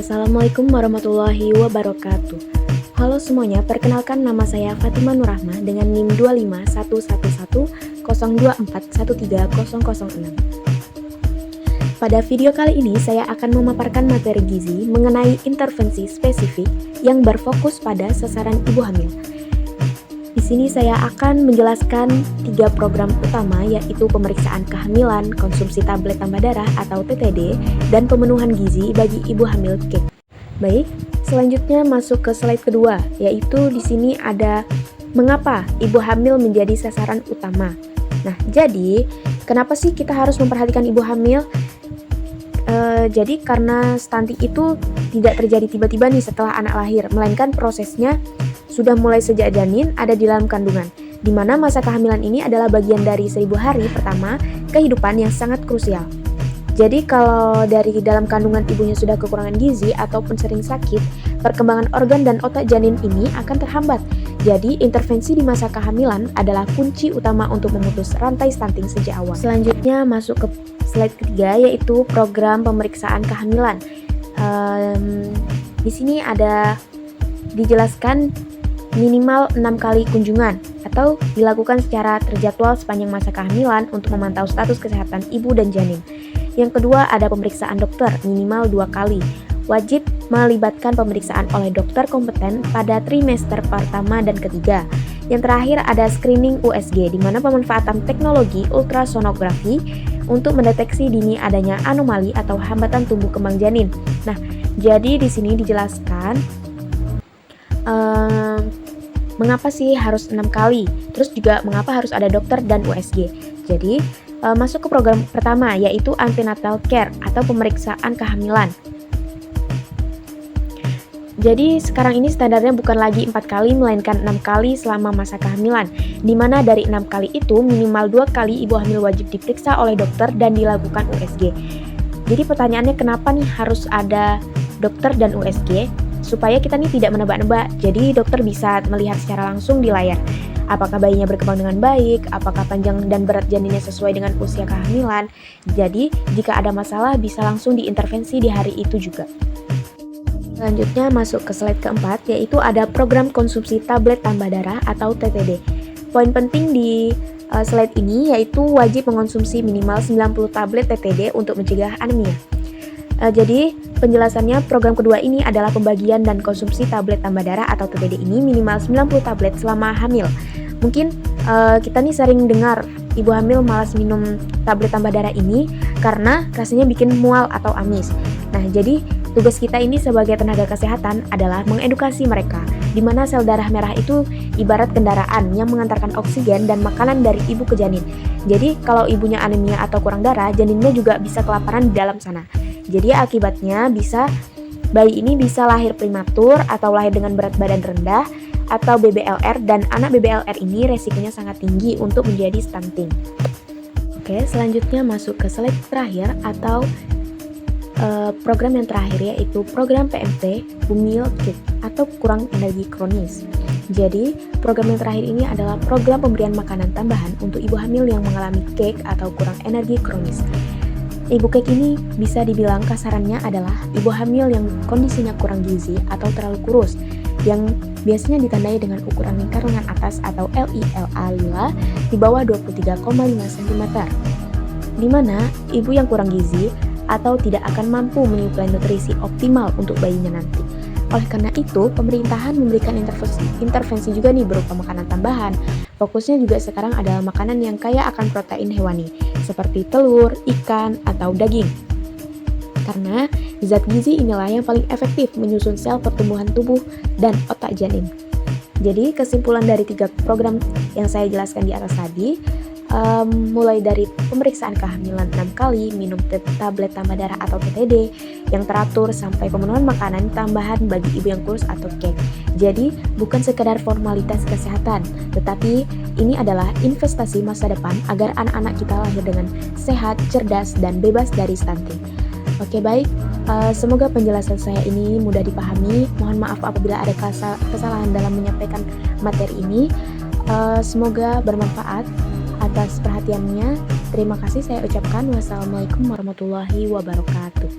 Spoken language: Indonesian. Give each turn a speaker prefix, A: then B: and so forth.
A: Assalamualaikum warahmatullahi wabarakatuh. Halo semuanya, perkenalkan nama saya Fatimah Nurrahma dengan NIM 2511102413006. Pada video kali ini saya akan memaparkan materi gizi mengenai intervensi spesifik yang berfokus pada sasaran ibu hamil. Di sini saya akan menjelaskan 3 program utama, yaitu pemeriksaan kehamilan, konsumsi tablet tambah darah atau TTD, dan pemenuhan gizi bagi ibu hamil KEK. Baik, selanjutnya masuk ke slide kedua, yaitu di sini ada mengapa ibu hamil menjadi sasaran utama. Nah, jadi kenapa sih kita harus memperhatikan ibu hamil? Jadi karena stunting itu tidak terjadi tiba-tiba nih setelah anak lahir, melainkan prosesnya sudah mulai sejak janin ada di dalam kandungan, di mana masa kehamilan ini adalah bagian dari 1000 hari pertama kehidupan yang sangat krusial. Jadi kalau dari dalam kandungan ibunya sudah kekurangan gizi ataupun sering sakit, perkembangan organ dan otak janin ini akan terhambat. Jadi intervensi di masa kehamilan adalah kunci utama untuk memutus rantai stunting sejak awal. Selanjutnya masuk ke slide ketiga, yaitu program pemeriksaan kehamilan. Di sini ada dijelaskan minimal 6 kali kunjungan atau dilakukan secara terjadwal sepanjang masa kehamilan untuk memantau status kesehatan ibu dan janin. Yang kedua ada pemeriksaan dokter minimal 2 kali. Wajib melibatkan pemeriksaan oleh dokter kompeten pada trimester pertama dan ketiga. Yang terakhir ada screening USG, di mana pemanfaatan teknologi ultrasonografi untuk mendeteksi dini adanya anomali atau hambatan tumbuh kembang janin. Nah, jadi di sini dijelaskan mengapa sih harus 6 kali, terus juga mengapa harus ada dokter dan USG. Jadi masuk ke program pertama, yaitu antenatal care atau pemeriksaan kehamilan. Jadi sekarang ini standarnya bukan lagi 4 kali melainkan 6 kali selama masa kehamilan, di mana dari 6 kali itu minimal 2 kali ibu hamil wajib diperiksa oleh dokter dan dilakukan USG. Jadi pertanyaannya kenapa nih harus ada dokter dan USG? Supaya kita nih tidak menebak-nebak, jadi dokter bisa melihat secara langsung di layar apakah bayinya berkembang dengan baik, apakah panjang dan berat janinnya sesuai dengan usia kehamilan. Jadi jika ada masalah bisa langsung diintervensi di hari itu juga. Selanjutnya masuk ke slide keempat, yaitu ada program konsumsi tablet tambah darah atau TTD. Poin penting di slide ini yaitu wajib mengonsumsi minimal 90 tablet TTD untuk mencegah anemia. Jadi penjelasannya, program kedua ini adalah pembagian dan konsumsi tablet tambah darah atau TTD ini minimal 90 tablet selama hamil. Mungkin kita nih sering dengar ibu hamil malas minum tablet tambah darah ini karena rasanya bikin mual atau amis. Nah, jadi tugas kita ini sebagai tenaga kesehatan adalah mengedukasi mereka, di mana sel darah merah itu ibarat kendaraan yang mengantarkan oksigen dan makanan dari ibu ke janin. Jadi kalau ibunya anemia atau kurang darah, janinnya juga bisa kelaparan di dalam sana. Jadi akibatnya bayi ini bisa lahir prematur atau lahir dengan berat badan rendah atau BBLR, dan anak BBLR ini resikonya sangat tinggi untuk menjadi stunting. Oke, selanjutnya masuk ke slide terakhir atau program yang terakhir, yaitu program PMT Bumil KIK atau kurang energi kronis. Jadi program yang terakhir ini adalah program pemberian makanan tambahan untuk ibu hamil yang mengalami KIK atau kurang energi kronis. Ibu KIK ini bisa dibilang kasarannya adalah ibu hamil yang kondisinya kurang gizi atau terlalu kurus, yang biasanya ditandai dengan ukuran lingkar lengan atas atau LILA lila di bawah 23,5 cm, di mana ibu yang kurang gizi atau tidak akan mampu menyuplai nutrisi optimal untuk bayinya nanti. Oleh karena itu, pemerintahan memberikan intervensi juga nih berupa makanan tambahan. Fokusnya juga sekarang adalah makanan yang kaya akan protein hewani, seperti telur, ikan, atau daging. Karena zat gizi inilah yang paling efektif menyusun sel pertumbuhan tubuh dan otak janin. Jadi kesimpulan dari 3 program yang saya jelaskan di atas tadi, mulai dari pemeriksaan kehamilan 6 kali, minum tablet tambah darah atau TTD yang teratur, sampai pemenuhan makanan tambahan bagi ibu yang kurus atau KEK. Jadi bukan sekedar formalitas kesehatan, tetapi ini adalah investasi masa depan agar anak-anak kita lahir dengan sehat, cerdas, dan bebas dari stunting. Oke, baik, semoga penjelasan saya ini mudah dipahami. Mohon maaf apabila ada kesalahan dalam menyampaikan materi ini. Semoga bermanfaat. Atas perhatiannya, terima kasih saya ucapkan. Wassalamualaikum warahmatullahi wabarakatuh.